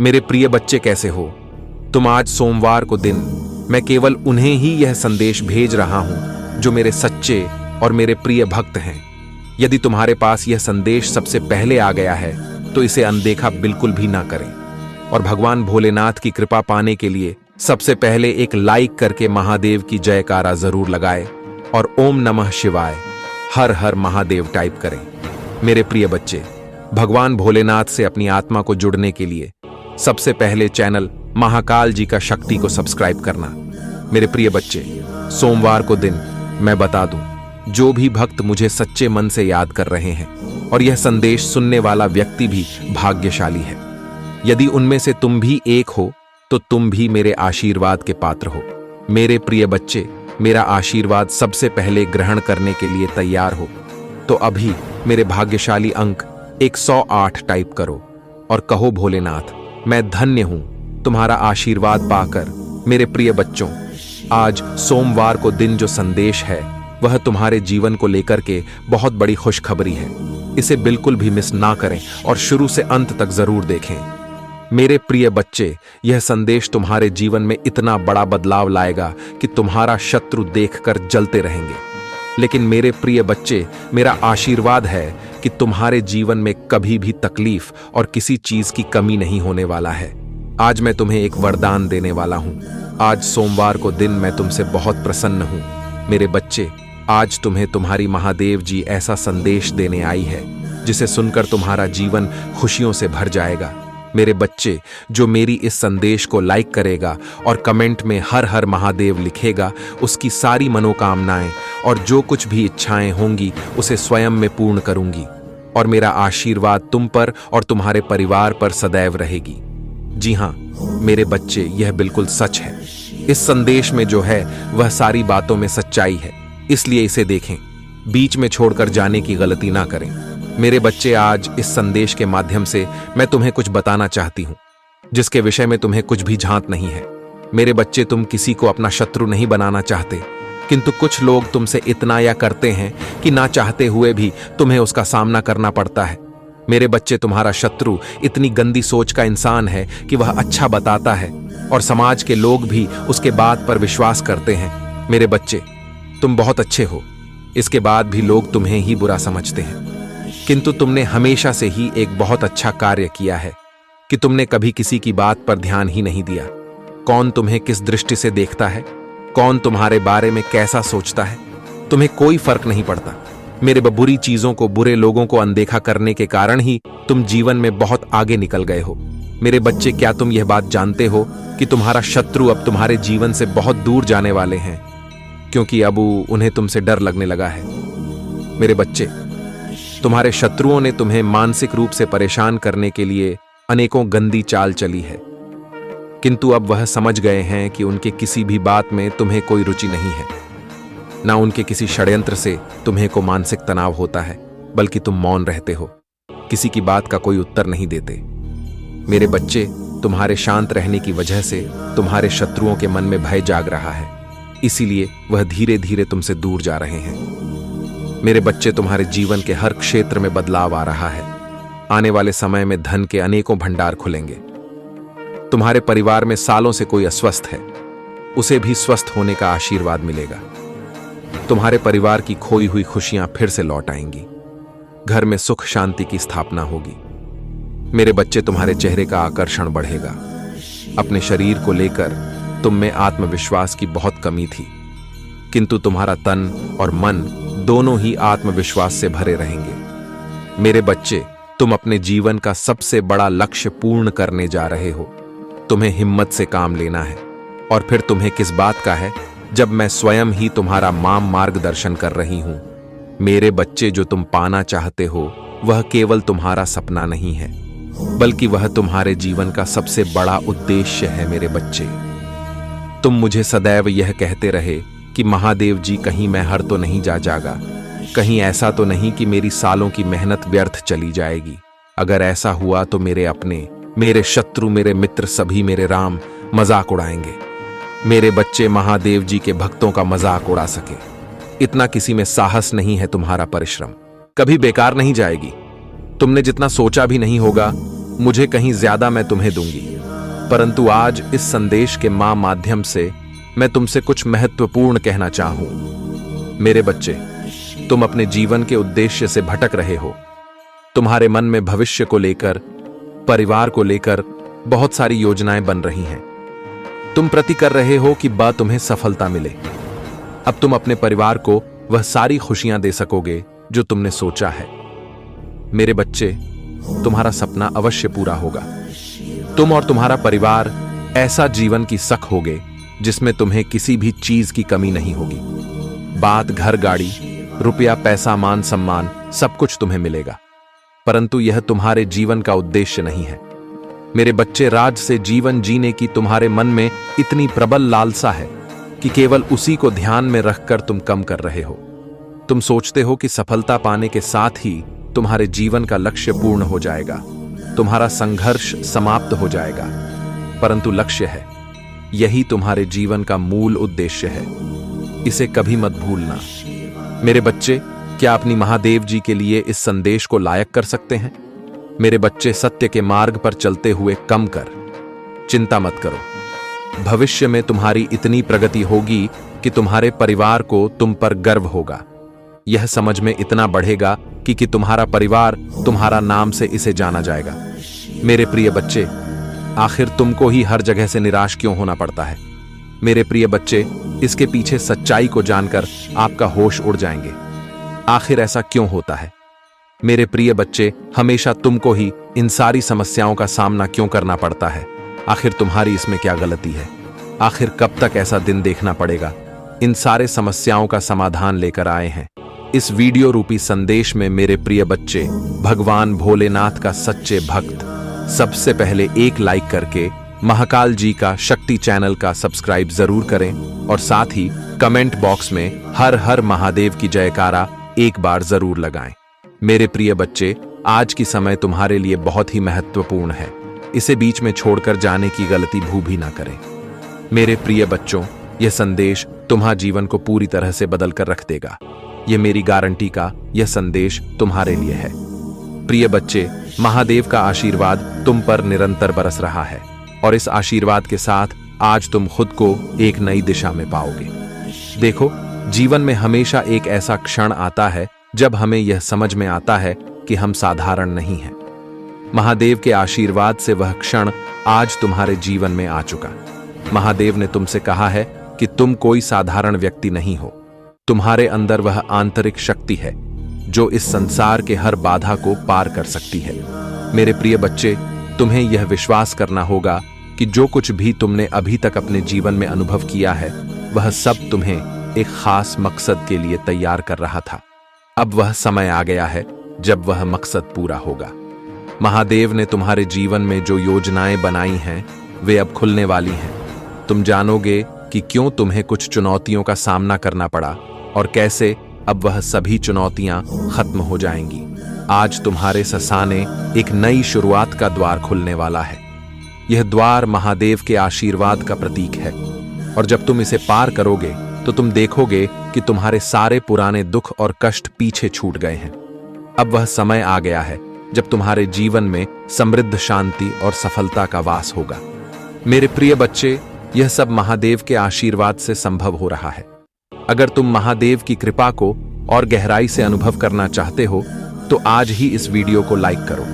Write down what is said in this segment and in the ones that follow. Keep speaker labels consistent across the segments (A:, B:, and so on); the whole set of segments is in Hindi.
A: मेरे प्रिय बच्चे कैसे हो तुम। आज सोमवार को दिन मैं केवल उन्हें ही यह संदेश भेज रहा हूं जो मेरे सच्चे और मेरे प्रिय भक्त हैं। यदि तुम्हारे पास यह संदेश सबसे पहले आ गया है तो इसे अनदेखा बिल्कुल भी ना करें और भगवान भोलेनाथ की कृपा पाने के लिए सबसे पहले एक लाइक करके महादेव की जयकारा जरूर लगाएं और ओम नमः शिवाय हर हर महादेव टाइप करें। मेरे प्रिय बच्चे, भगवान भोलेनाथ से अपनी आत्मा को जुड़ने के लिए सबसे पहले चैनल महाकाल जी का शक्ति को सब्सक्राइब करना। मेरे प्रिय बच्चे, सोमवार को दिन मैं बता दूं, जो भी भक्त मुझे सच्चे मन से याद कर रहे हैं और यह संदेश सुनने वाला व्यक्ति भी भाग्यशाली है। यदि उनमें से तुम भी एक हो तो तुम भी मेरे आशीर्वाद के पात्र हो। मेरे प्रिय बच्चे, मेरा आशीर्वाद सबसे पहले ग्रहण करने के लिए तैयार हो तो अभी मेरे भाग्यशाली अंक 108 टाइप करो और कहो, भोलेनाथ मैं धन्य हूं तुम्हारा आशीर्वाद पाकर। मेरे प्रिय बच्चों, आज सोमवार को दिन जो संदेश है वह तुम्हारे जीवन को लेकर के बहुत बड़ी खुशखबरी है। इसे बिल्कुल भी मिस ना करें और शुरू से अंत तक जरूर देखें। मेरे प्रिय बच्चे, यह संदेश तुम्हारे जीवन में इतना बड़ा बदलाव लाएगा कि तुम्हारा शत्रु देखकर जलते रहेंगे। लेकिन मेरे प्रिय बच्चे, मेरा आशीर्वाद है कि तुम्हारे जीवन में कभी भी तकलीफ और किसी चीज की कमी नहीं होने वाला है। आज मैं तुम्हें एक वरदान देने वाला हूं। आज सोमवार को दिन मैं तुमसे बहुत प्रसन्न हूं। मेरे बच्चे, आज तुम्हें तुम्हारी महादेव जी ऐसा संदेश देने आई है जिसे सुनकर तुम्हारा जीवन खुशियों से भर जाएगा। मेरे बच्चे, जो मेरी इस संदेश को लाइक करेगा और कमेंट में हर हर महादेव लिखेगा, उसकी सारी मनोकामनाएं और जो कुछ भी इच्छाएं होंगी उसे स्वयं में पूर्ण करूंगी और मेरा आशीर्वाद तुम पर और तुम्हारे परिवार पर सदैव रहेगी। जी हां मेरे बच्चे, यह बिल्कुल सच है। इस संदेश में जो है वह सारी बातों में सच्चाई है, इसलिए इसे देखें, बीच में छोड़कर जाने की गलती ना करें। मेरे बच्चे, आज इस संदेश के माध्यम से मैं तुम्हें कुछ बताना चाहती हूं जिसके विषय में तुम्हें कुछ भी झांत नहीं है। मेरे बच्चे, तुम किसी को अपना शत्रु नहीं बनाना चाहते, किंतु कुछ लोग तुमसे इतना या करते हैं कि ना चाहते हुए भी तुम्हें उसका सामना करना पड़ता है। मेरे बच्चे, तुम्हारा शत्रु इतनी गंदी सोच का इंसान है कि वह अच्छा बताता है और समाज के लोग भी उसके बात पर विश्वास करते हैं। मेरे बच्चे, तुम बहुत अच्छे हो, इसके बाद भी लोग तुम्हें ही बुरा समझते हैं, किंतु तुमने हमेशा से ही एक बहुत अच्छा कार्य किया है कि तुमने कभी किसी की बात पर ध्यान ही नहीं दिया। कौन तुम्हें किस दृष्टि से देखता है, कौन तुम्हारे बारे में कैसा सोचता है, तुम्हें कोई फर्क नहीं पड़ता। मेरे बुरी चीजों को, बुरे लोगों को अनदेखा करने के कारण ही तुम जीवन में बहुत आगे निकल गए हो। मेरे बच्चे, क्या तुम यह बात जानते हो कि तुम्हारा शत्रु अब तुम्हारे जीवन से बहुत दूर जाने वाले हैं, क्योंकि अब उन्हें तुमसे डर लगने लगा है। मेरे बच्चे, तुम्हारे शत्रुओं ने तुम्हें मानसिक रूप से परेशान करने के लिए अनेकों गंदी चाल चली है, किंतु अब वह समझ गए हैं कि उनके किसी भी बात में तुम्हें कोई रुचि नहीं है। ना उनके किसी षड्यंत्र से तुम्हें को मानसिक तनाव होता है, बल्कि तुम मौन रहते हो, किसी की बात का कोई उत्तर नहीं देते। मेरे बच्चे, तुम्हारे शांत रहने की वजह से तुम्हारे शत्रुओं के मन में भय जाग रहा है, इसीलिए वह धीरे धीरे तुमसे दूर जा रहे हैं। मेरे बच्चे, तुम्हारे जीवन के हर क्षेत्र में बदलाव आ रहा है। आने वाले समय में धन के अनेकों भंडार खुलेंगे। तुम्हारे परिवार में सालों से कोई अस्वस्थ है, उसे भी स्वस्थ होने का आशीर्वाद मिलेगा। तुम्हारे परिवार की खोई हुई खुशियां फिर से लौट आएंगी। घर में सुख शांति की स्थापना होगी। मेरे बच्चे, तुम्हारे चेहरे का आकर्षण बढ़ेगा। अपने शरीर को लेकर तुम में आत्मविश्वास की बहुत कमी थी, किंतु तुम्हारा तन और मन दोनों ही आत्मविश्वास से भरे रहेंगे। मेरे बच्चे, तुम अपने जीवन का सबसे बड़ा लक्ष्य पूर्ण करने जा रहे हो। तुम्हें हिम्मत से काम लेना है। और फिर तुम्हें किस बात का है जब मैं स्वयं ही तुम्हारा मार्गदर्शन कर रही हूं। मेरे बच्चे, जो तुम पाना चाहते हो वह केवल तुम्हारा सपना नहीं है, बल्कि वह तुम्हारे जीवन का सबसे बड़ा उद्देश्य है। मेरे बच्चे, तुम मुझे सदैव यह कहते रहे कि महादेव जी, कहीं मैं हर तो नहीं जागा, कहीं ऐसा तो नहीं कि मेरी सालों की मेहनत व्यर्थ चली जाएगी। अगर ऐसा हुआ तो मेरे अपने, मेरे शत्रु, मेरे मित्र सभी मेरे राम मजाक उड़ाएंगे। मेरे बच्चे, महादेव जी के भक्तों का मजाक उड़ा सके इतना किसी में साहस नहीं है। तुम्हारा परिश्रम कभी बेकार नहीं जाएगी। तुमने जितना सोचा भी नहीं होगा मुझे कहीं ज्यादा मैं तुम्हें दूंगी, परंतु आज इस संदेश के माध्यम से मैं तुमसे कुछ महत्वपूर्ण कहना चाहूं। मेरे बच्चे, तुम अपने जीवन के उद्देश्य से भटक रहे हो। तुम्हारे मन में भविष्य को लेकर, परिवार को लेकर बहुत सारी योजनाएं बन रही हैं। तुम प्रति कर रहे हो कि तुम्हें सफलता मिले। अब तुम अपने परिवार को वह सारी खुशियां दे सकोगे जो तुमने सोचा है। मेरे बच्चे, तुम्हारा सपना अवश्य पूरा होगा। तुम और तुम्हारा परिवार ऐसा जीवन की सख होगे जिसमें तुम्हें किसी भी चीज की कमी नहीं होगी। बात घर, गाड़ी, रुपया, पैसा, मान सम्मान सब कुछ तुम्हें मिलेगा, परंतु यह तुम्हारे जीवन का उद्देश्य नहीं है। मेरे बच्चे, राज से जीवन जीने की तुम्हारे मन में इतनी प्रबल लालसा है कि केवल उसी को ध्यान में रखकर तुम कम कर रहे हो। तुम सोचते हो कि सफलता पाने के साथ ही तुम्हारे जीवन का लक्ष्य पूर्ण हो जाएगा, तुम्हारा संघर्ष समाप्त हो जाएगा, परंतु लक्ष्य है, यही तुम्हारे जीवन का मूल उद्देश्य है। इसे कभी मत भूलना। मेरे बच्चे, क्या अपनी महादेव जी के लिए इस संदेश को लायक कर सकते हैं? मेरे बच्चे, सत्य के मार्ग पर चलते हुए कम कर। चिंता मत करो। भविष्य में तुम्हारी इतनी प्रगति होगी कि तुम्हारे परिवार को तुम पर गर्व होगा। यह समझ में इतना बढ़ेगा कि तुम्हारा परिवार तुम्हारा नाम से इसे जाना जाएगा। मेरे प्रिय बच्चे, आखिर तुमको ही हर जगह से निराश क्यों होना पड़ता है? मेरे प्रिय बच्चे, इसके पीछे सच्चाई को जानकर आपका होश उड़ जाएंगे। आखिर ऐसा क्यों होता है? मेरे प्रिय बच्चे, हमेशा तुमको ही इन सारी समस्याओं का सामना क्यों करना पड़ता है? आखिर तुम्हारी इसमें क्या गलती है? आखिर कब तक ऐसा दिन देखना पड़ेगा? इन सारे समस्याओं का समाधान लेकर आए हैं इस वीडियो रूपी संदेश में। मेरे प्रिय बच्चे, भगवान भोलेनाथ का सच्चे भक्त सबसे पहले एक लाइक करके महाकाल जी का शक्ति चैनल का सब्सक्राइब जरूर करें और साथ ही कमेंट बॉक्स में हर हर महादेव की जयकारा एक बार जरूर लगाएं। मेरे प्रिय बच्चे, आज की समय तुम्हारे लिए बहुत ही महत्वपूर्ण है। इसे बीच में छोड़कर जाने की गलती भी ना करें। मेरे प्रिय बच्चों, यह संदेश तुम्हारा जीवन को पूरी तरह से बदल कर रख देगा। यह मेरी गारंटी का यह संदेश तुम्हारे लिए है। प्रिय बच्चे, महादेव का आशीर्वाद तुम पर निरंतर बरस रहा है और इस आशीर्वाद के साथ आज तुम खुद को एक नई दिशा में पाओगे। देखो, जीवन में हमेशा एक ऐसा क्षण आता है जब हमें यह समझ में आता है कि हम साधारण नहीं हैं। महादेव के आशीर्वाद से वह क्षण आज तुम्हारे जीवन में आ चुका। महादेव ने तुमसे कहा है कि तुम कोई साधारण व्यक्ति नहीं हो। तुम्हारे अंदर वह आंतरिक शक्ति है जो इस संसार के हर बाधा को पार कर सकती है। मेरे प्रिय बच्चे, तुम्हें यह विश्वास करना होगा कि जो कुछ भी तुमने अभी तक अपने जीवन में अनुभव किया है, वह सब तुम्हें एक खास मकसद के लिए तैयार कर रहा था। अब वह समय आ गया है जब वह मकसद पूरा होगा। महादेव ने तुम्हारे जीवन में जो योजनाएं बनाई हैं, वे अब खुलने वाली हैं। तुम जानोगे कि क्यों तुम्हें कुछ चुनौतियों का सामना करना पड़ा और कैसे अब वह सभी चुनौतियां खत्म हो जाएंगी। आज तुम्हारे सामने एक नई शुरुआत का द्वार खुलने वाला है। यह द्वार महादेव के आशीर्वाद का प्रतीक है और जब तुम इसे पार करोगे तो तुम देखोगे कि तुम्हारे सारे पुराने दुख और कष्ट पीछे छूट गए हैं। अब वह समय आ गया है जब तुम्हारे जीवन में समृद्ध शांति और सफलता का वास होगा। मेरे प्रिय बच्चे, यह सब महादेव के आशीर्वाद से संभव हो रहा है। अगर तुम महादेव की कृपा को और गहराई से अनुभव करना चाहते हो तो आज ही इस वीडियो को लाइक करो।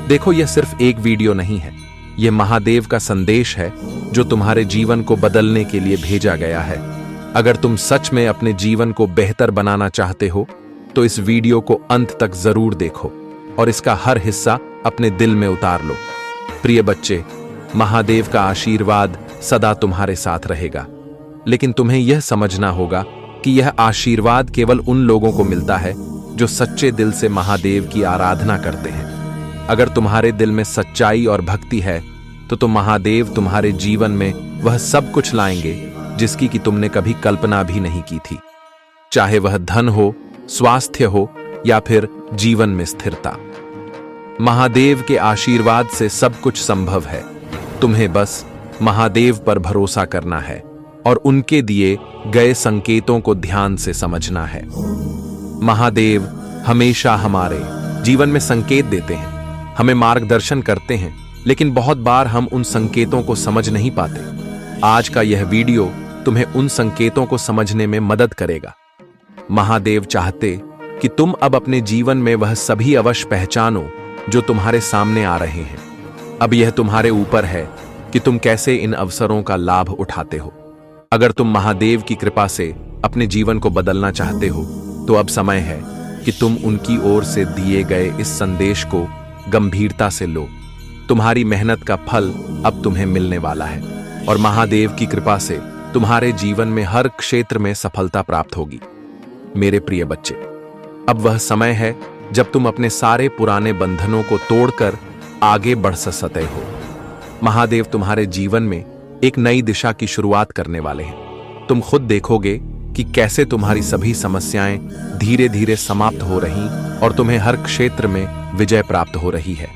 A: देखो, यह सिर्फ एक वीडियो नहीं है, यह महादेव का संदेश है जो तुम्हारे जीवन को बदलने के लिए भेजा गया है। अगर तुम सच में अपने जीवन को बेहतर बनाना चाहते हो तो इस वीडियो को अंत तक जरूर देखो और इसका हर हिस्सा अपने दिल में उतार लो। प्रिय बच्चे, महादेव का आशीर्वाद सदा तुम्हारे साथ रहेगा, लेकिन तुम्हें यह समझना होगा कि यह आशीर्वाद केवल उन लोगों को मिलता है जो सच्चे दिल से महादेव की आराधना करते हैं। अगर तुम्हारे दिल में सच्चाई और भक्ति है तो महादेव तुम्हारे जीवन में वह सब कुछ लाएंगे जिसकी कि तुमने कभी कल्पना भी नहीं की थी। चाहे वह धन हो, स्वास्थ्य हो या फिर जीवन में स्थिरता, महादेव के आशीर्वाद से सब कुछ संभव है। तुम्हें बस महादेव पर भरोसा करना है और उनके दिए गए संकेतों को ध्यान से समझना है। महादेव हमेशा हमारे जीवन में संकेत देते हैं हमें मार्गदर्शन करते हैं, लेकिन बहुत बार हम उन संकेतों को समझ नहीं पाते। आज का यह वीडियो तुम्हें उन संकेतों को समझने में मदद करेगा। महादेव चाहते कि तुम अब अपने जीवन में वह सभी अवश्य पहचानो जो तुम्हारे सामने आ रहे हैं। अब यह तुम्हारे ऊपर है कि तुम कैसे इन अवसरों का लाभ उठाते हो। अगर तुम महादेव की कृपा से अपने जीवन को बदलना चाहते हो, तो अब समय है कि तुम उनकी ओर से दिए गए इस संदेश को गंभीरता से लो। तुम्हारी मेहनत का फल अब तुम्हें मिलने वाला है और महादेव की कृपा से तुम्हारे जीवन में हर क्षेत्र में सफलता प्राप्त होगी। मेरे प्रिय बच्चे, अब वह समय है जब तुम अपने सारे पुराने बंधनों को तोड़कर आगे बढ़ सकते हो। महादेव तुम्हारे जीवन में एक नई दिशा की शुरुआत करने वाले हैं। तुम खुद देखोगे कि कैसे तुम्हारी सभी समस्याएं धीरे धीरे समाप्त हो रही और तुम्हें हर क्षेत्र में विजय प्राप्त हो रही है।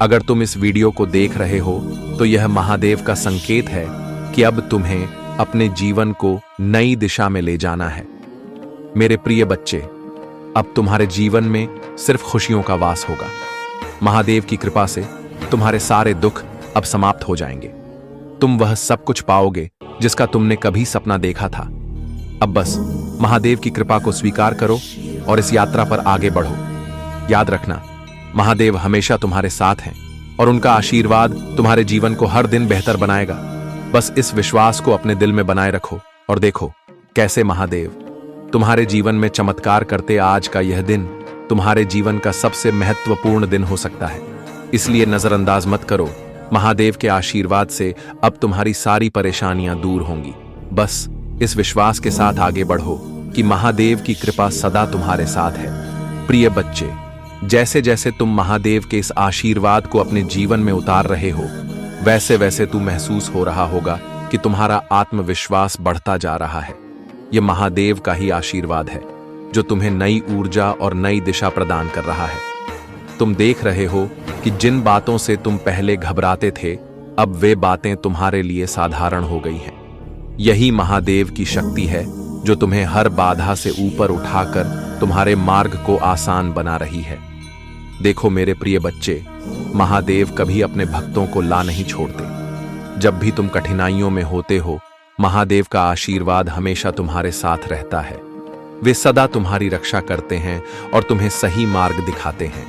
A: अगर तुम इस वीडियो को देख रहे हो तो यह महादेव का संकेत है कि अब तुम्हें अपने जीवन को नई दिशा में ले जाना है। मेरे प्रिय बच्चे, अब तुम्हारे जीवन में सिर्फ खुशियों का वास होगा। महादेव की कृपा से तुम्हारे सारे दुख अब समाप्त हो जाएंगे। तुम वह सब कुछ पाओगे जिसका तुमने कभी सपना देखा था। अब बस महादेव की कृपा को स्वीकार करो और इस यात्रा पर आगे बढ़ो। याद रखना, महादेव हमेशा तुम्हारे साथ हैं और उनका आशीर्वाद तुम्हारे जीवन को हर दिन बेहतर बनाएगा। बस इस विश्वास को अपने दिल में बनाए रखो और देखो कैसे महादेव तुम्हारे जीवन में चमत्कार करते। आज का यह दिन तुम्हारे जीवन का सबसे महत्वपूर्ण दिन हो सकता है, इसलिए नजरअंदाज मत करो। महादेव के आशीर्वाद से अब तुम्हारी सारी परेशानियां दूर होंगी। बस इस विश्वास के साथ आगे बढ़ो कि महादेव की कृपा सदा तुम्हारे साथ है। प्रिय बच्चे, जैसे जैसे तुम महादेव के इस आशीर्वाद को अपने जीवन में उतार रहे हो, वैसे वैसे तू महसूस हो रहा होगा कि तुम्हारा आत्मविश्वास बढ़ता जा रहा है। यह महादेव का ही आशीर्वाद है जो तुम्हें नई ऊर्जा और नई दिशा प्रदान कर रहा है। तुम देख रहे हो कि जिन बातों से तुम पहले घबराते थे, अब वे बातें तुम्हारे लिए साधारण हो गई हैं। यही महादेव की शक्ति है जो तुम्हें हर बाधा से ऊपर उठाकर तुम्हारे मार्ग को आसान बना रही है। देखो मेरे प्रिय बच्चे, महादेव कभी अपने भक्तों को ला नहीं छोड़ते। जब भी तुम कठिनाइयों में होते हो, महादेव का आशीर्वाद हमेशा तुम्हारे साथ रहता है। वे सदा तुम्हारी रक्षा करते हैं और तुम्हें सही मार्ग दिखाते हैं।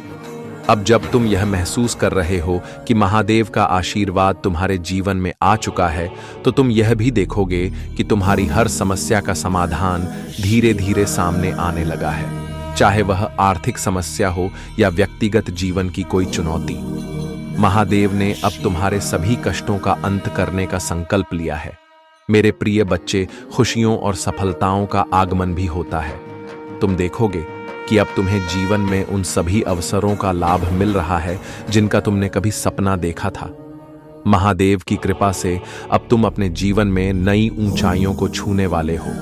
A: अब जब तुम यह महसूस कर रहे हो कि महादेव का आशीर्वाद तुम्हारे जीवन में आ चुका है, तो तुम यह भी देखोगे कि तुम्हारी हर समस्या का समाधान धीरे धीरे सामने आने लगा है, चाहे वह आर्थिक समस्या हो या व्यक्तिगत जीवन की कोई चुनौती। महादेव ने अब तुम्हारे सभी कष्टों का अंत करने का संकल्प लिया है। मेरे प्रिय बच्चे, खुशियों और सफलताओं का आगमन भी होता है। तुम देखोगे कि अब तुम्हें जीवन में उन सभी अवसरों का लाभ मिल रहा है जिनका तुमने कभी सपना देखा था। महादेव की कृपा से अब तुम अपने जीवन में नई ऊंचाइयों को छूने वाले हो।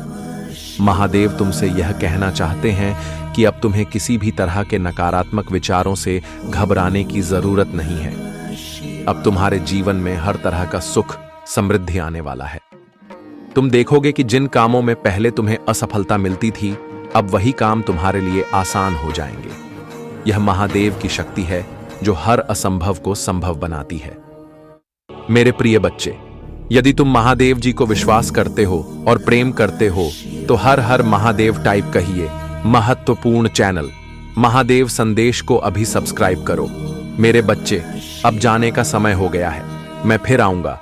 A: महादेव तुमसे यह कहना चाहते हैं कि अब तुम्हें किसी भी तरह के नकारात्मक विचारों से घबराने की जरूरत नहीं है। अब तुम्हारे जीवन में हर तरह का सुख, समृद्धि आने वाला है। तुम देखोगे कि जिन कामों में पहले तुम्हें असफलता मिलती थी, अब वही काम तुम्हारे लिए आसान हो जाएंगे। यह महादेव की शक्ति है जो हर असंभव को संभव बनाती है। मेरे प्रिय बच्चे, यदि तुम महादेव जी को विश्वास करते हो और प्रेम करते हो, तो हर हर महादेव टाइप कहिए। महत्वपूर्ण चैनल महादेव संदेश को अभी सब्सक्राइब करो। मेरे बच्चे, अब जाने का समय हो गया है। मैं फिर आऊंगा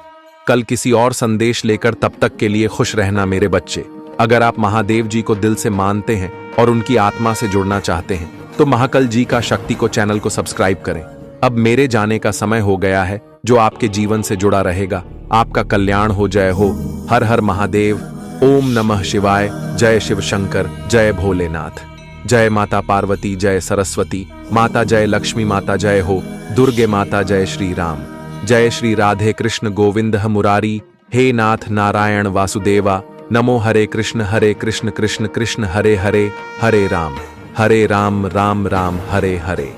A: कल किसी और संदेश लेकर। तब तक के लिए खुश रहना मेरे बच्चे। अगर आप महादेव जी को दिल से मानते हैं और उनकी आत्मा से जुड़ना चाहते हैं, तो महाकाल जी का शक्ति को चैनल को सब्सक्राइब करें। अब मेरे जाने का समय हो गया है, जो आपके जीवन से जुड़ा रहेगा। आपका कल्याण हो। जय हो। हर हर महादेव। ओम नमः शिवाय। जय शिव शंकर। जय भोलेनाथ। जय माता पार्वती। जय सरस्वती माता। जय लक्ष्मी माता। जय हो। दुर्गे माता। जय श्री राम। जय श्री राधे कृष्ण गोविंद मुरारी। हे नाथ नारायण वासुदेवा। नमो हरे कृष्ण कृष्ण कृष्ण हरे हरे। हरे राम राम राम हरे हरे।